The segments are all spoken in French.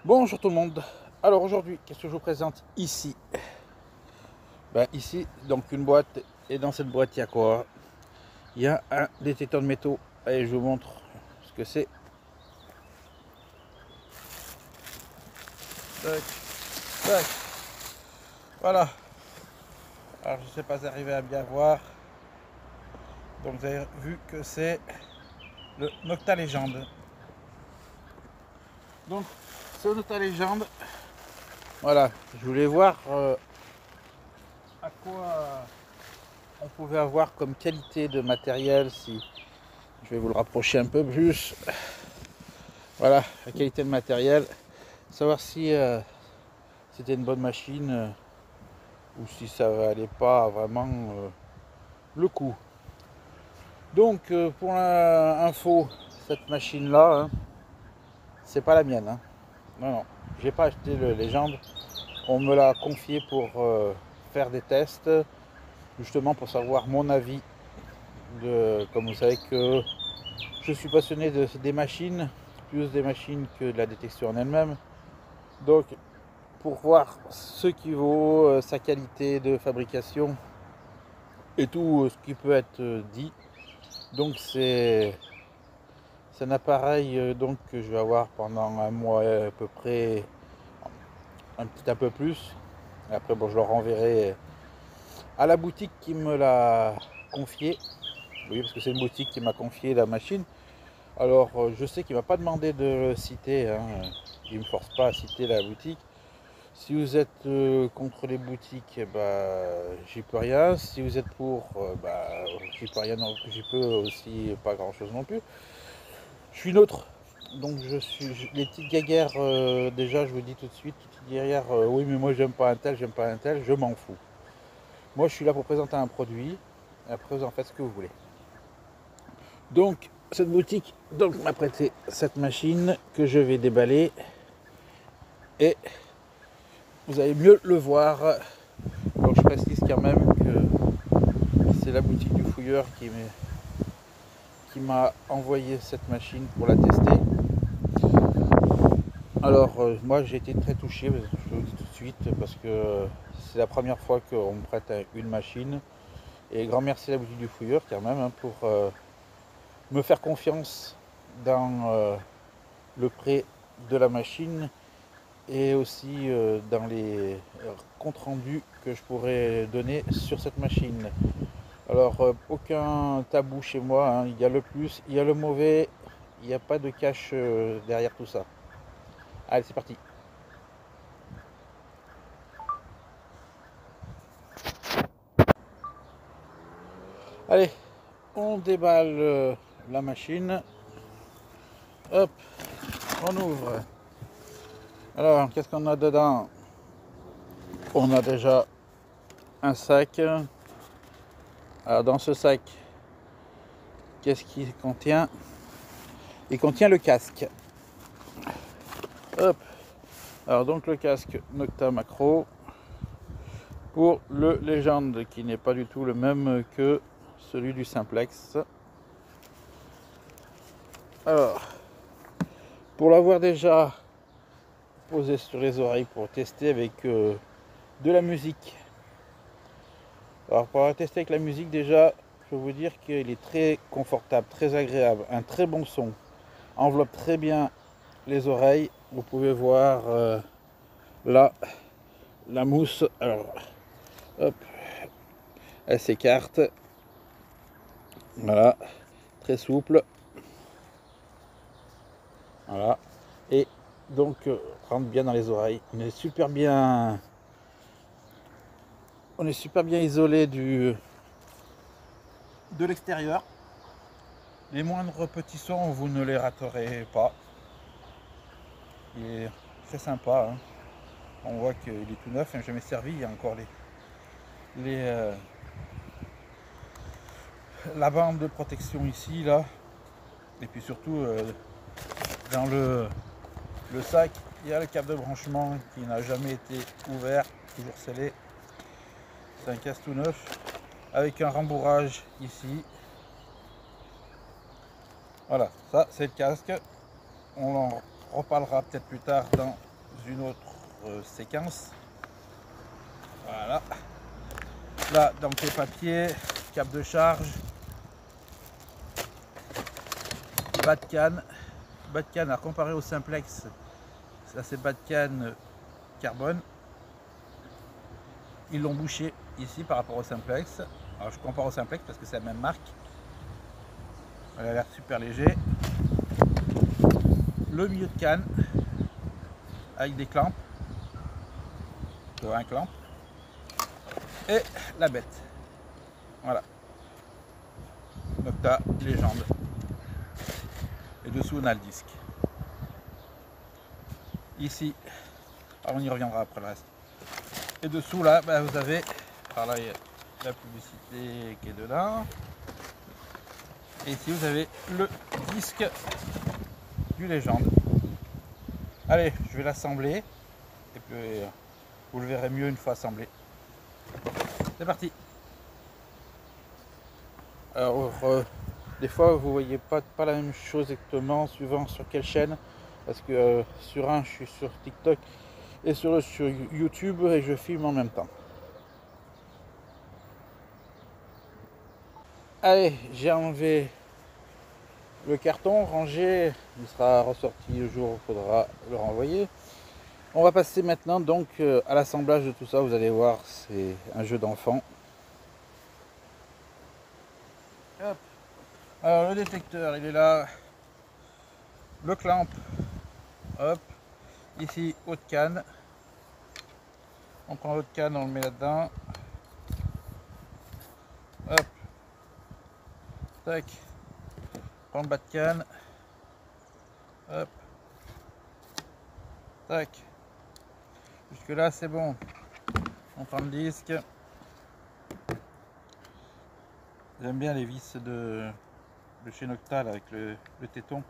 Bonjour tout le monde. Alors aujourd'hui, qu'est-ce que je vous présente ici? Ici, donc une boîte, et dans cette boîte, il y a quoi? Il y a un détecteur de métaux. Allez, je vous montre ce que c'est. Tac, tac. Voilà. Alors je ne sais pas si vous arrivez à bien voir. Donc vous avez vu que c'est le Nocta Légende. Donc ce Nocta Légende, voilà, je voulais voir à quoi on pouvait avoir comme qualité de matériel. Si je vais vous le rapprocher un peu plus, voilà la qualité de matériel, savoir si c'était une bonne machine ou si ça valait pas vraiment le coup. Donc pour l'info, cette machine là, hein, c'est pas la mienne, hein. Non, non, j'ai pas acheté le Légende. On me l'a confié pour faire des tests, justement pour savoir mon avis comme vous savez que je suis passionné des machines, plus des machines que de la détection en elle-même. Donc pour voir ce qui vaut, sa qualité de fabrication et tout ce qui peut être dit. Donc c'est un appareil donc que je vais avoir pendant un mois à peu près, un peu plus. Et après bon, je le renverrai à la boutique qui me l'a confié. Oui, parce que c'est une boutique qui m'a confié la machine. Alors je sais qu'il ne m'a pas demandé de le citer, hein. Il ne me force pas à citer la boutique. Si vous êtes contre les boutiques, j'y peux rien. Si vous êtes pour, j'y peux rien, j'y peux aussi pas grand chose non plus. Je suis neutre. Donc les petites guéguerres, déjà je vous dis tout de suite, les petites guéguerres, oui mais moi j'aime pas un tel, je m'en fous. Moi je suis là pour présenter un produit, et après vous en faites ce que vous voulez. Donc cette boutique m'a prêté cette machine que je vais déballer et vous allez mieux le voir. Donc je précise quand même que c'est la boutique du fouilleur qui m'a envoyé cette machine pour la tester. Alors moi j'ai été très touché, je vous le dis tout de suite, parce que c'est la première fois qu'on me prête une machine. Et grand merci à la boutique du fouilleur quand même, hein, pour me faire confiance dans le prêt de la machine et aussi dans les comptes rendus que je pourrais donner sur cette machine. Alors aucun tabou chez moi, hein. Il y a le plus, il y a le mauvais, il n'y a pas de cache derrière tout ça. Allez, c'est parti. Allez, on déballe la machine. Hop, on ouvre. Alors, qu'est-ce qu'on a dedans? On a déjà un sac. Alors, dans ce sac, qu'est-ce qu'il contient? Il contient le casque. Hop. Alors, donc le casque Nocta Macro pour le Légende, qui n'est pas du tout le même que celui du Simplex. Alors, pour l'avoir déjà posé sur les oreilles pour tester avec de la musique. Alors pour avoir testé avec la musique, déjà je peux vous dire qu'il est très confortable, très agréable, un très bon son, enveloppe très bien les oreilles. Vous pouvez voir là la mousse. Alors hop, elle s'écarte, voilà, très souple, voilà, et donc rentre bien dans les oreilles. On est super bien isolé de l'extérieur. Les moindres petits sons, vous ne les raterez pas. Il est très sympa, hein. On voit qu'il est tout neuf, il n'a jamais servi. Il y a encore la bande de protection ici, là. Et puis surtout, dans le sac, il y a le câble de branchement qui n'a jamais été ouvert, toujours scellé. C'est un casque tout neuf, avec un rembourrage ici. Voilà, ça c'est le casque. On en reparlera peut-être plus tard dans une autre séquence. Voilà. Là, donc les papiers, câble de charge, bas de canne. Bas de canne, à comparer au simplex, ça c'est bas de canne carbone. Ils l'ont bouché ici par rapport au simplex. Alors je compare au simplex parce que c'est la même marque. Elle a l'air super léger. Le milieu de canne avec des clamps, un clamp, et la bête. Voilà. Nocta légende. Et dessous on a le disque. Ici, alors on y reviendra après le reste. Et dessous là, bah, vous avez, par là il y a la publicité qui est de là. Et ici vous avez le disque du légende. Allez, je vais l'assembler et puis vous le verrez mieux une fois assemblé. C'est parti. Alors des fois vous voyez pas la même chose exactement suivant sur quelle chaîne, parce que sur un je suis sur TikTok et sur YouTube et je filme en même temps. Allez, j'ai enlevé le carton, rangé, il sera ressorti le jour où il faudra le renvoyer. On va passer maintenant donc à l'assemblage de tout ça. Vous allez voir, c'est un jeu d'enfant. Alors le détecteur, il est là. Le clamp, hop. Ici, haut de canne. On prend l'autre canne, on le met là-dedans. Hop. Tac. On prend le bas de canne. Hop. Tac. Jusque là, c'est bon. On prend le disque. J'aime bien les vis de chez Nocta avec le téton.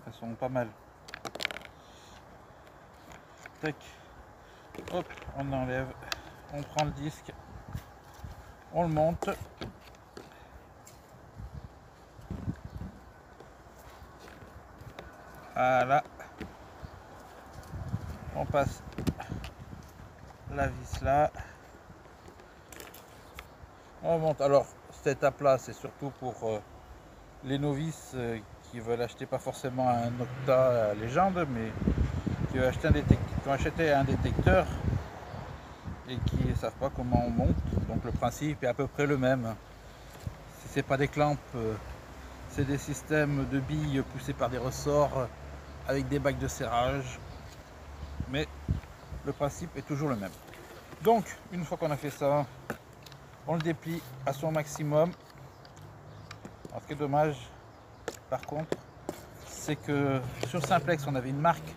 Elles sont pas mal. Tac. Hop, on enlève. On prend le disque. On le monte. Voilà. On passe la vis là. On monte. Alors cette étape là c'est surtout pour les novices qui veulent acheter pas forcément un Nocta légende, mais qui veulent acheter un détecteur et qui ne savent pas comment on monte. Donc le principe est à peu près le même. Si c'est pas des clamps, c'est des systèmes de billes poussés par des ressorts avec des bacs de serrage, mais le principe est toujours le même. Donc une fois qu'on a fait ça, on le déplie à son maximum. Alors, ce qui est dommage par contre, c'est que sur Simplex on avait une marque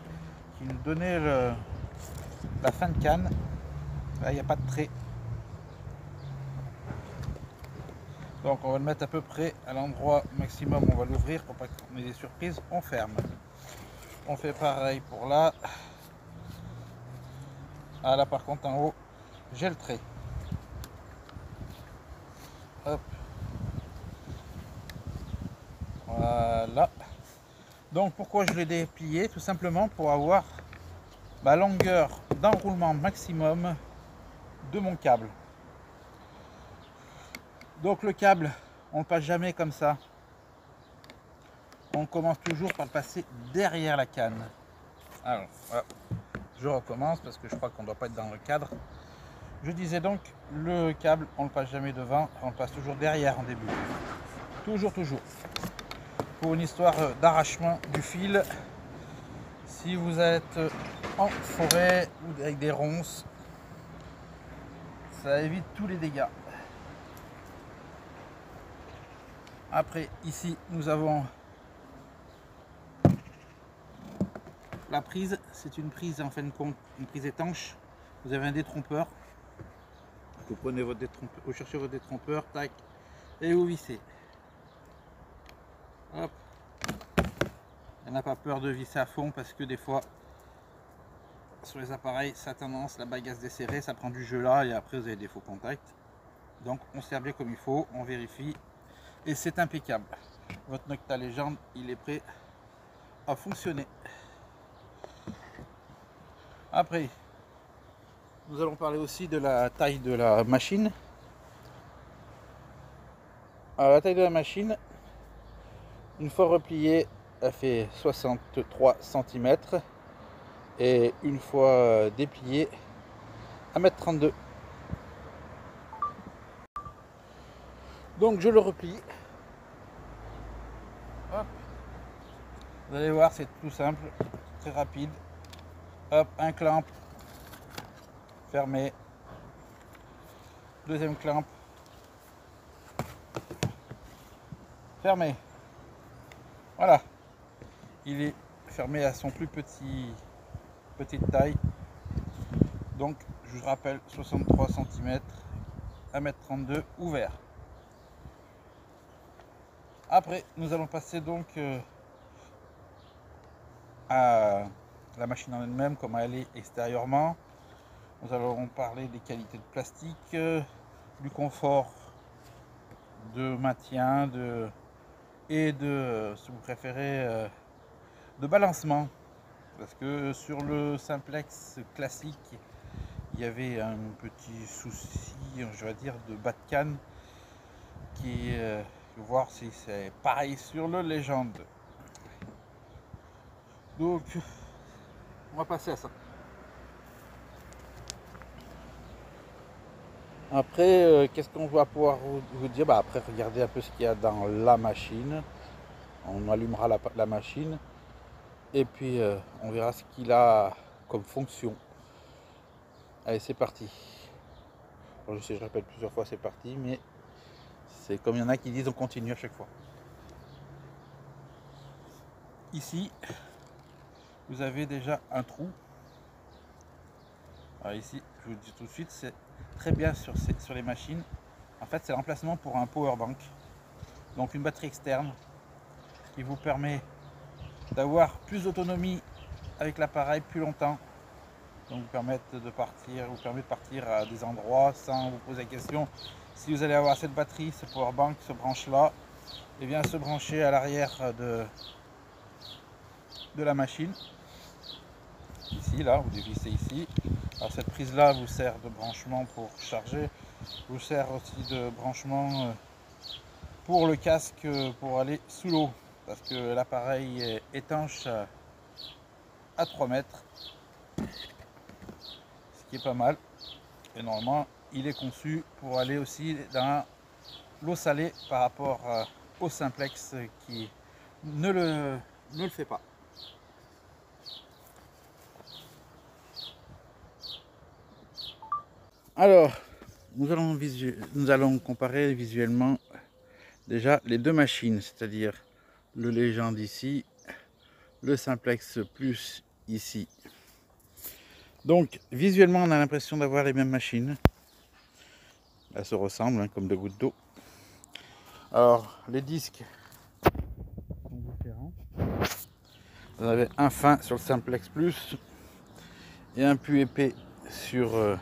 qui nous donnait la fin de canne. Là il n'y a pas de trait, donc on va le mettre à peu près à l'endroit maximum. On va l'ouvrir pour pas qu'on ait des surprises. On ferme. On fait pareil pour là. Ah là par contre en haut j'ai le trait. Hop. Voilà. Donc pourquoi je l'ai déplié? Tout simplement pour avoir ma longueur d'enroulement maximum de mon câble. Donc le câble, on ne le passe jamais comme ça. On commence toujours par le passer derrière la canne. Alors voilà. Je recommence parce que je crois qu'on ne doit pas être dans le cadre. Je disais donc, le câble, on ne le passe jamais devant, on le passe toujours derrière en début. Toujours. Pour une histoire d'arrachement du fil, si vous êtes en forêt ou avec des ronces, ça évite tous les dégâts. Après, ici, nous avons la prise. C'est une prise en fin de compte, une prise étanche. Vous avez un détrompeur. Vous prenez votre détrompeur, vous cherchez votre détrompeur, tac, et vous vissez. Hop. On n'a pas peur de visser à fond parce que des fois, sur les appareils, ça a tendance, la bague à se desserrer, ça prend du jeu là et après vous avez des faux contacts. Donc on sert bien comme il faut, on vérifie et c'est impeccable. Votre Nocta légende, il est prêt à fonctionner. Après, nous allons parler aussi de la taille de la machine. Alors, la taille de la machine, une fois repliée, elle fait 63 cm et une fois dépliée, 1,32 m. Donc je le replie. Hop. Vous allez voir, c'est tout simple, très rapide. Hop, un clamp, fermé. Deuxième clamp, fermé. Voilà, il est fermé à son plus petite taille. Donc je vous rappelle, 63 cm, 1,32 m ouvert. Après, nous allons passer donc à la machine en elle-même, comment elle est extérieurement. Nous allons parler des qualités de plastique, du confort de maintien et de, si vous préférez, de balancement. Parce que sur le simplex classique, il y avait un petit souci, je vais dire, de bas de canne qui voir si c'est pareil sur le Légende. Donc on va passer à ça. Après, qu'est-ce qu'on va pouvoir vous dire? Après, regardez un peu ce qu'il y a dans la machine. On allumera la machine et puis on verra ce qu'il a comme fonction. Allez, c'est parti. Bon, je sais, je répète plusieurs fois c'est parti, mais c'est comme il y en a qui disent on continue à chaque fois. Ici, vous avez déjà un trou. Alors ici, je vous dis tout de suite, c'est très bien sur les machines. En fait, c'est l'emplacement pour un power bank. Donc une batterie externe qui vous permet d'avoir plus d'autonomie avec l'appareil plus longtemps. Donc vous permet de partir à des endroits sans vous poser la question si vous allez avoir cette batterie, ce power bank, ce branche là, et bien se brancher à l'arrière de la machine. Ici, là, vous dévissez ici. Alors cette prise là vous sert de branchement pour charger, vous sert aussi de branchement pour le casque pour aller sous l'eau, parce que l'appareil est étanche à 3 mètres, ce qui est pas mal. Et normalement, il est conçu pour aller aussi dans l'eau salée par rapport au simplex qui ne le fait pas. Alors, nous allons comparer visuellement déjà les deux machines, c'est-à-dire le Légende ici, le simplex plus ici. Donc visuellement on a l'impression d'avoir les mêmes machines. Elles se ressemblent hein, comme deux gouttes d'eau. Alors les disques sont différents. Vous avez un fin sur le simplex plus et un plus épais sur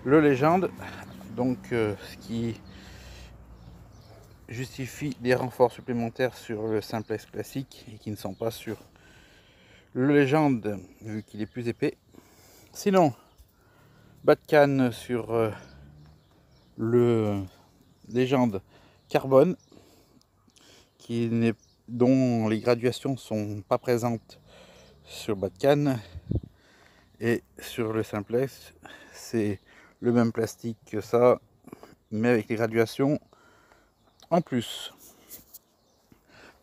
le Légende. Donc ce qui justifie des renforts supplémentaires sur le simplex classique et qui ne sont pas sur le Légende vu qu'il est plus épais. Sinon, bas de canne sur le Légende carbone dont les graduations sont pas présentes sur le bas de canne, et sur le simplex c'est le même plastique que ça mais avec les graduations en plus.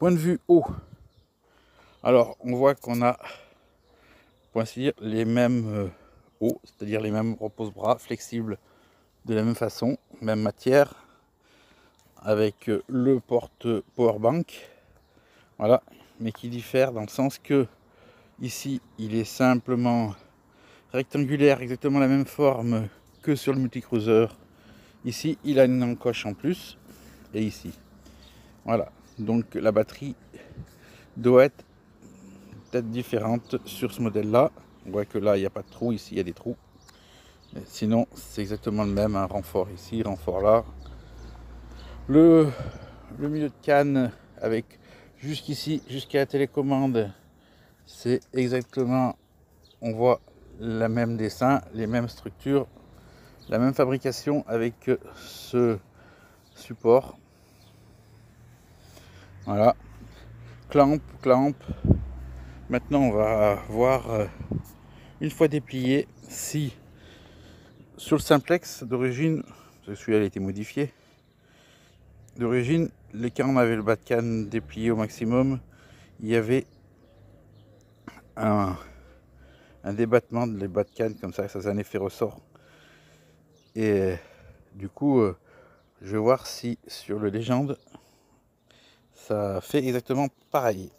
Point de vue haut, alors on voit qu'on a, pour ainsi dire, les mêmes hauts, c'est-à-dire les mêmes repose-bras flexibles de la même façon, même matière, avec le porte powerbank, voilà, mais qui diffère dans le sens que ici il est simplement rectangulaire, exactement la même forme que sur le multicruiser. Ici il a une encoche en plus, et ici voilà, donc la batterie doit être peut-être différente sur ce modèle là. On voit que là il n'y a pas de trou, ici il y a des trous, mais sinon c'est exactement le même, un renfort ici, renfort là. Le milieu de canne avec jusqu'ici, jusqu'à la télécommande, c'est exactement, on voit le même dessin, les mêmes structures, la même fabrication avec ce support. Voilà, clamp. Maintenant on va voir une fois déplié si sur le simplex d'origine, celui-là a été modifié, d'origine quand on avait le bas de canne déplié au maximum, il y avait un débattement de les bas de canne comme ça c'est un effet ressort. Et du coup je vais voir si sur le Légende ça fait exactement pareil.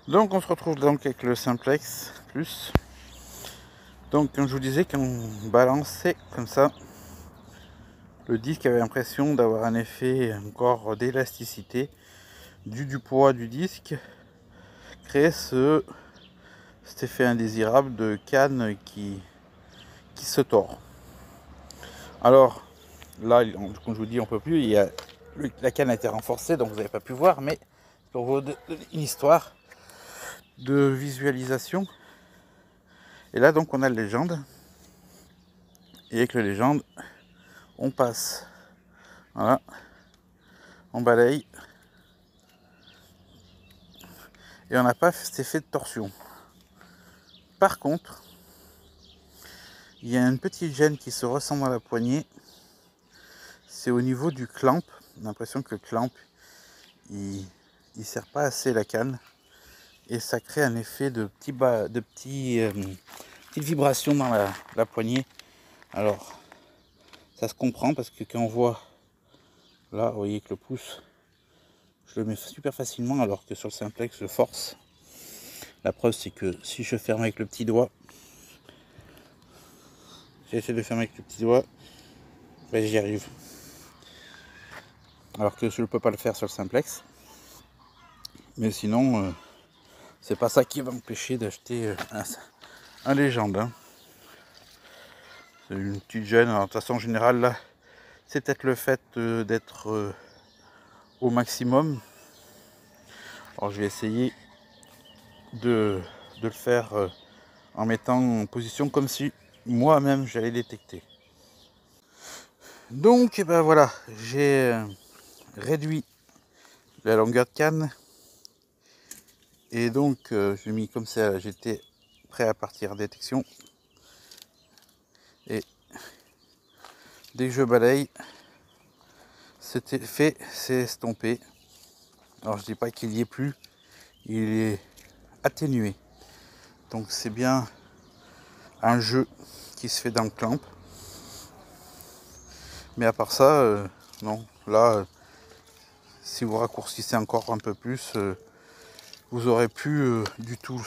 Donc on se retrouve donc avec le simplex plus. Donc comme je vous disais, quand on balançait comme ça, le disque avait l'impression d'avoir un effet encore d'élasticité du poids du disque, créer cet effet indésirable de canne qui se tord. Alors là, comme je vous dis, on peut plus, la canne a été renforcée, donc vous n'avez pas pu voir, mais pour vous donner une histoire de visualisation. Et là donc on a le Légende, et avec le Légende on passe, voilà, on balaye, et on n'a pas cet effet de torsion. Par contre, il y a une petite gêne qui se ressent dans la poignée, c'est au niveau du clamp. On a l'impression que le clamp il sert pas assez la canne, et ça crée un effet de petites vibrations dans la poignée. Alors ça se comprend parce que quand on voit là, vous voyez que le pouce je le mets super facilement, alors que sur le simplex je force. La preuve c'est que si je ferme avec le petit doigt, j'essaie de fermer avec le petit doigt, ben j'y arrive, alors que je ne peux pas le faire sur le simplex. Mais sinon c'est pas ça qui va m'empêcher d'acheter un Légende, hein. C'est une petite gêne. Alors, de toute façon générale là, c'est peut-être le fait d'être au maximum. Alors je vais essayer de le faire en mettant en position comme si moi-même j'allais détecter. Donc ben voilà, j'ai réduit la longueur de canne, et donc j'ai mis comme ça, j'étais prêt à partir en détection, et dès que je balaye, cet effet s'est estompé. Alors je dis pas qu'il y ait plus, il est atténué, donc c'est bien un jeu qui se fait dans le clamp. Mais à part ça, non, là si vous raccourcissez encore un peu plus, vous aurez plus du tout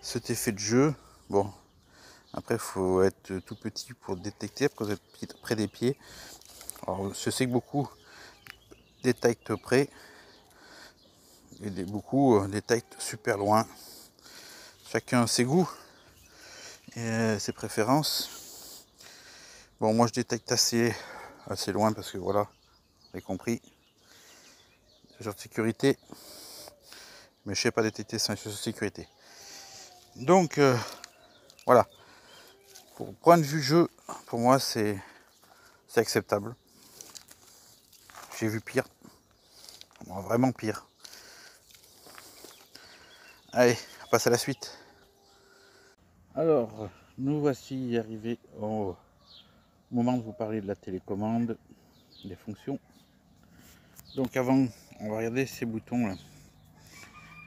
cet effet de jeu. Bon, après il faut être tout petit pour détecter, parce que vous êtes près des pieds. Alors je sais que beaucoup détectent près, et beaucoup détectent super loin. Chacun ses goûts et ses préférences. Bon, moi je détecte assez loin parce que voilà, vous avez compris, mesure de sécurité, mais je sais pas détecter sans mesure de sécurité. Donc voilà, pour point de vue jeu, pour moi c'est acceptable. J'ai vu pire, vraiment pire. Allez, on passe à la suite. Alors, nous voici arrivés au moment de vous parler de la télécommande, des fonctions. Donc avant, on va regarder ces boutons là.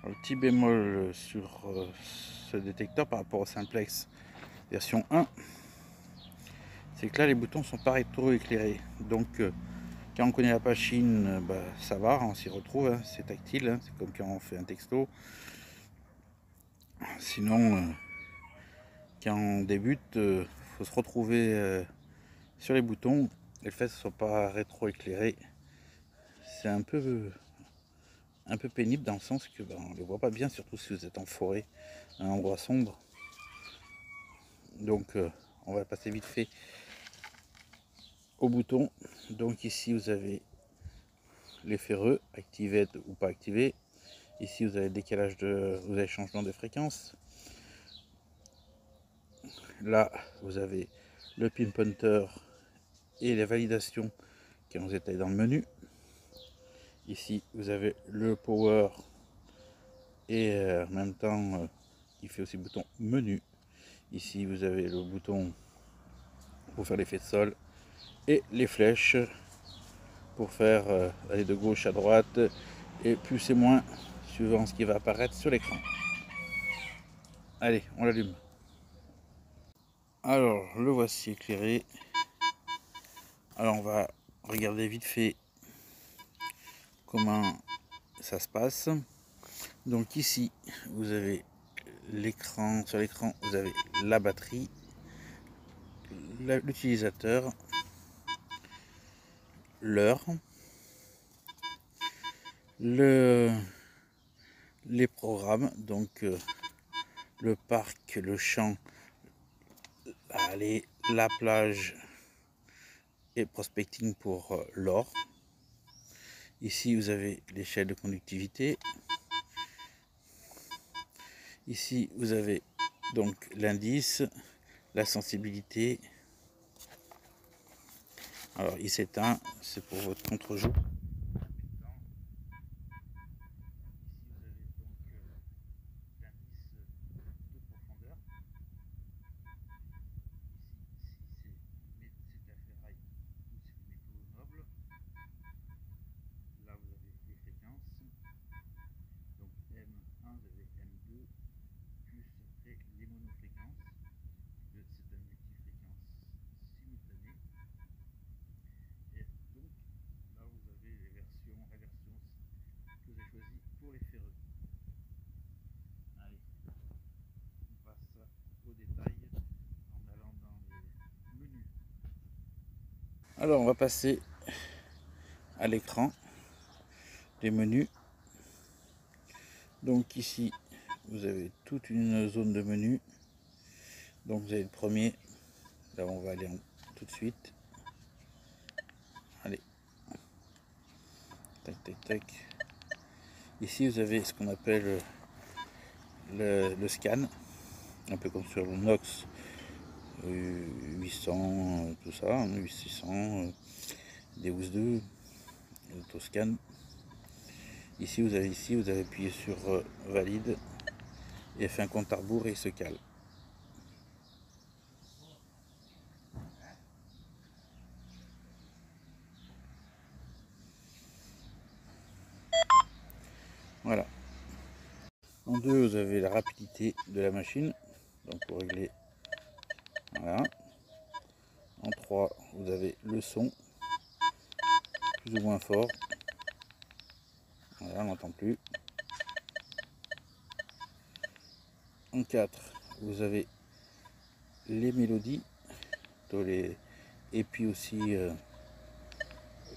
Le petit bémol sur ce détecteur par rapport au simplex version 1, c'est que là les boutons sont pas rétro-éclairés. Donc quand on connaît la machine, bah, ça va, on s'y retrouve, hein, c'est tactile, hein, c'est comme quand on fait un texto. Sinon, quand on débute, faut se retrouver sur les boutons, et le fait que ce ne soit pas rétro-éclairé, c'est un peu pénible dans le sens que on ne les voit pas bien, surtout si vous êtes en forêt, un endroit sombre. Donc on va passer vite fait au bouton. Donc ici vous avez les ferreux, activé ou pas activé. Ici vous avez décalage vous avez changement de fréquence. là vous avez le pinpointer et les validations qui ont été dans le menu. Ici vous avez le power et en même temps il fait aussi bouton menu. Ici vous avez le bouton pour faire l'effet de sol et les flèches pour faire aller de gauche à droite et plus et moins suivant ce qui va apparaître sur l'écran. Allez, on l'allume. Alors le voici éclairé. Alors on va regarder vite fait comment ça se passe. Donc ici vous avez l'écran, sur l'écran vous avez la batterie, l'utilisateur, l'heure, les programmes, donc le parc, le champ, la plage et prospecting pour l'or. Ici vous avez l'échelle de conductivité. Ici vous avez donc l'indice, la sensibilité. Alors il s'éteint, c'est pour votre contre-jour. Pour les ferreux. Allez, on passe au détail en allant dans les menus. Alors on va passer à l'écran des menus. Donc ici vous avez toute une zone de menus. Donc vous avez le premier, là on va aller tout de suite. Allez, tac tac tac. Ici vous avez ce qu'on appelle le scan, un peu comme sur le Nox 800, tout ça, 8600, Deus 2, l'autoscan. Ici vous avez appuyé sur valide et fait un compte à rebours et il se cale. Voilà. En 2 vous avez la rapidité de la machine, donc pour régler. Voilà. En 3 vous avez le son, plus ou moins fort. Voilà, on n'entend plus. En 4 vous avez les mélodies, et puis aussi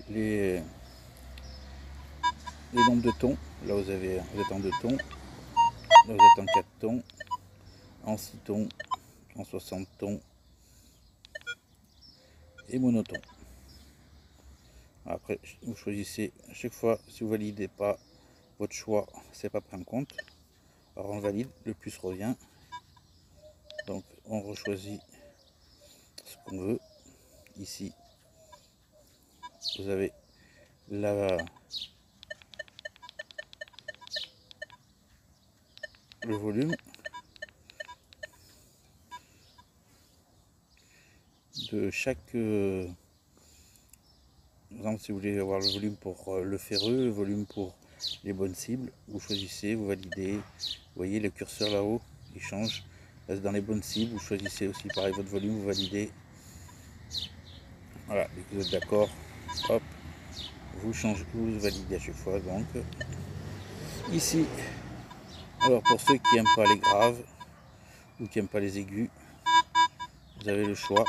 les nombres de tons. Là vous êtes en 2 tons, là vous êtes en 4 tons, en 6 tons, en 60 tons et monotone. Après vous choisissez à chaque fois, si vous validez pas votre choix, c'est pas pris en compte. Alors on valide, le plus revient, donc on rechoisit ce qu'on veut. Ici vous avez le volume de chaque par exemple, si vous voulez avoir le volume pour le ferreux, le volume pour les bonnes cibles, vous choisissez, vous validez. Vous voyez le curseur là-haut, il change. Là, dans les bonnes cibles, vous choisissez aussi pareil votre volume, vous validez. Voilà, dès que vous êtes d'accord, hop, vous changez, vous validez à chaque fois. Donc ici, alors pour ceux qui n'aiment pas les graves ou qui n'aiment pas les aigus, vous avez le choix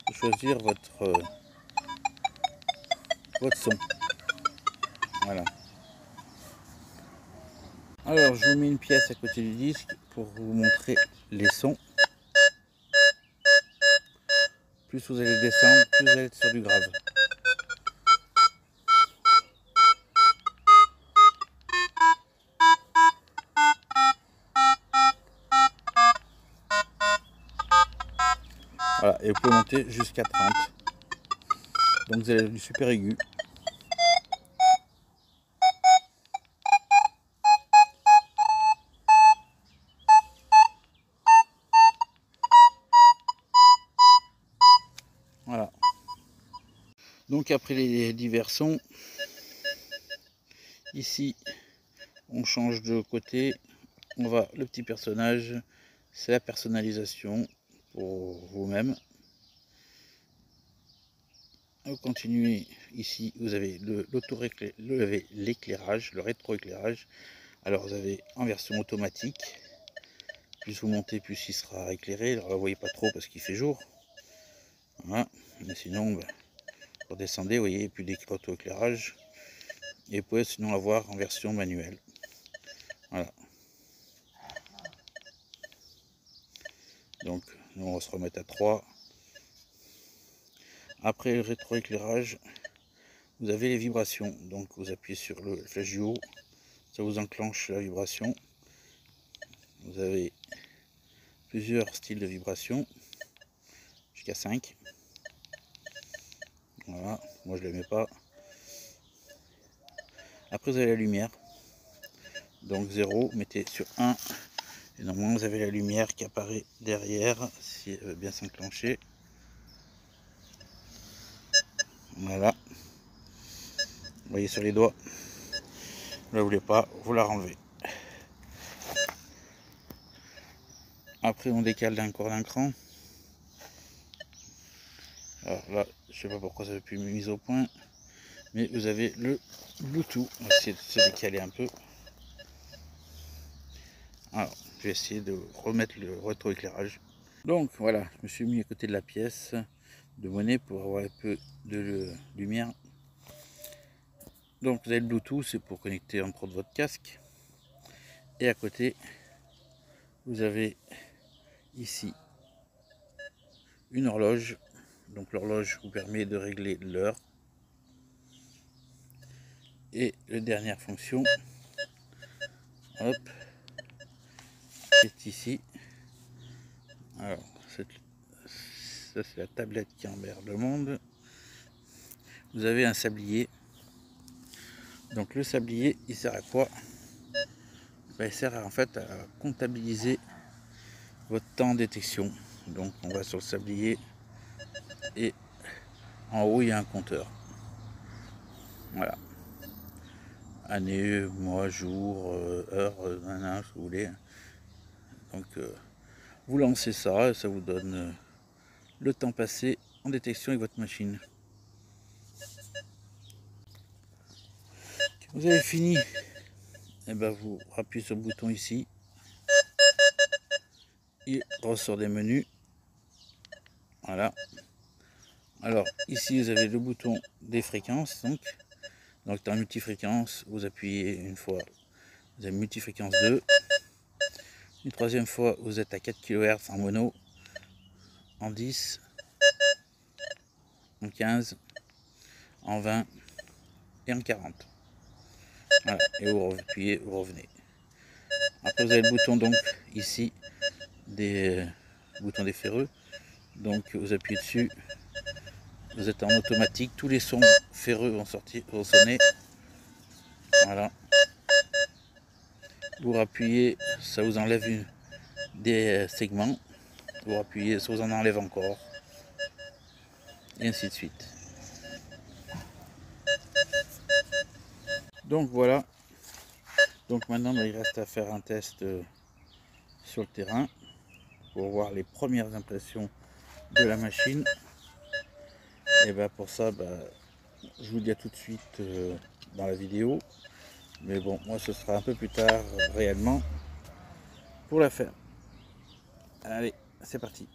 de choisir votre son. Voilà. Alors je vous mets une pièce à côté du disque pour vous montrer les sons. Plus vous allez descendre, plus vous allez être sur du grave. Voilà, et vous pouvez monter jusqu'à 30. Donc vous avez du super aigu. Voilà. Donc après les divers sons, ici on change de côté, on va le petit personnage, c'est la personnalisation pour vous-même. Vous continuez, ici vous avez l'éclairage, le rétroéclairage. Alors vous avez en version automatique, plus vous montez plus il sera éclairé. Alors là vous voyez pas trop parce qu'il fait jour, voilà. Mais sinon pour descendre, vous voyez, plus d'auto-éclairage. Et vous pouvez sinon avoir en version manuelle. Voilà. Donc nous on va se remettre à 3. Après le rétroéclairage, vous avez les vibrations. Donc vous appuyez sur le flèche du haut, ça vous enclenche la vibration. Vous avez plusieurs styles de vibration, jusqu'à 5. Voilà, moi je ne les mets pas. Après vous avez la lumière. Donc 0, mettez sur 1. Et normalement vous avez la lumière qui apparaît derrière, si elle veut bien s'enclencher. Voilà. Vous voyez sur les doigts. Vous ne la voulez pas, vous la renlevez. Après on décale encore d'un cran. Alors là, je sais pas pourquoi ça ne veut plus mise au point. Mais vous avez le Bluetooth. On va essayer de se décaler un peu. Alors, je vais essayer de remettre le rétroéclairage. Donc voilà, je me suis mis à côté de la pièce de monnaie pour avoir un peu de lumière. Donc vous avez le Bluetooth, c'est pour connecter entre autres votre casque. Et à côté, vous avez ici une horloge. Donc l'horloge vous permet de régler l'heure. Et la dernière fonction, hop, c'est ici. Alors, ça c'est la tablette qui emmerde le monde. Vous avez un sablier. Donc le sablier, il sert à quoi? Il sert en fait à comptabiliser votre temps de détection. Donc on va sur le sablier et en haut il y a un compteur. Voilà. Année, mois, jour, heure, si vous voulez. Donc vous lancez ça et ça vous donne le temps passé en détection avec votre machine. Quand vous avez fini, et ben vous appuyez sur le bouton ici. Il ressort des menus. Voilà. Alors ici vous avez le bouton des fréquences. Donc dans multifréquence, vous appuyez une fois, vous avez multifréquence 2. Une troisième fois, vous êtes à 4 kHz en mono, en 10, en 15, en 20 et en 40. Voilà, et vous appuyez, vous revenez. Après vous avez le bouton donc ici des boutons des ferreux. Donc vous appuyez dessus, vous êtes en automatique, tous les sons ferreux vont sonner. Voilà. Vous appuyez, ça vous enlève des segments. Vous appuyez, ça vous en enlève encore. Et ainsi de suite. Donc voilà. Donc maintenant il reste à faire un test sur le terrain pour voir les premières impressions de la machine. Et ben pour ça, je vous dis à tout de suite dans la vidéo. Mais bon, moi ce sera un peu plus tard réellement pour la faire. Allez, c'est parti.